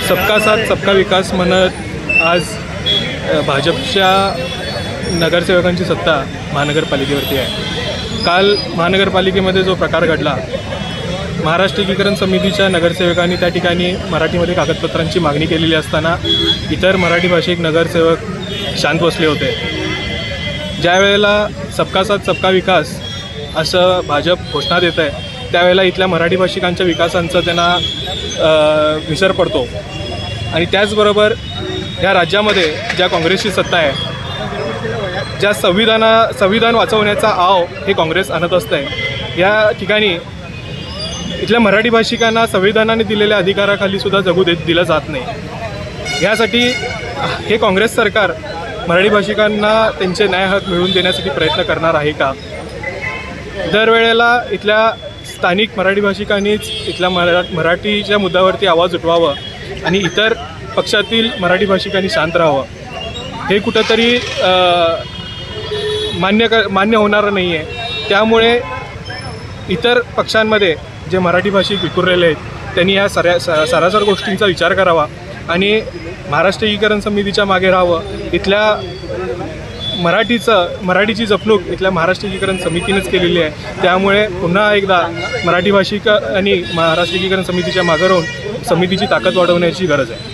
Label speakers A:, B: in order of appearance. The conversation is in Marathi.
A: सबका साथ सबका विकास म्हणत आज भाजपच्या नगरसेवकांची सत्ता महानगरपालिकेवरती आहे। काल महानगरपालिकेमध्ये जो प्रकार घडला, महाराष्ट्र एकीकरण समितीच्या नगरसेवकांनी त्या ठिकाणी मराठीमध्ये कागदपत्रांची मागणी केलेली असताना इतर मराठी भाषिक नगरसेवक शांत बसले होते। ज्या वेळेला सबका साथ सबका विकास असं भाजप घोषणा देत आहे, त्यावेळेला इथल्या मराठी भाषिकांच्या विकासांचा त्यांना विसर पडतो। आणि त्याचबरोबर या राज्यामध्ये ज्या काँग्रेसची सत्ता आहे, ज्या संविधान वाचवण्याचा आव हे काँग्रेस आणत असते, या ठिकाणी इथल्या मराठी भाषिकांना संविधानाने दिलेल्या अधिकाराखाली सुद्धा जगू दिलं जात नाही। यासाठी हे काँग्रेस सरकार मराठी भाषिकांना त्यांचे न्याय हक मिळवून देण्यासाठी प्रयत्न करणार आहे का? दरवेळेला इथल्या स्थानिक मराठी भाषिकांनीच इथल्या मराठीच्या मुद्द्यावरती आवाज उठवावं आणि इतर पक्षातील मराठी भाषिकांनी शांत राहावं, हे कुठंतरी मान्य होणारं नाही आहे। त्यामुळे इतर पक्षांमध्ये जे मराठी भाषिक विखुरलेले आहेत, त्यांनी या सरासर गोष्टींचा विचार करावा आणि महाराष्ट्र एकीकरण समितीच्या मागे राहावं। इथल्या मराठीची जपणूक इथल्या महाराष्ट्र एकीकरण समितीनेच केलेली आहे। त्यामुळे पुन्हा एकदा मराठी भाषिक आणि महाराष्ट्र एकीकरण समितीच्या मागे राहून समितीची ताकद वाढवण्याची गरज आहे।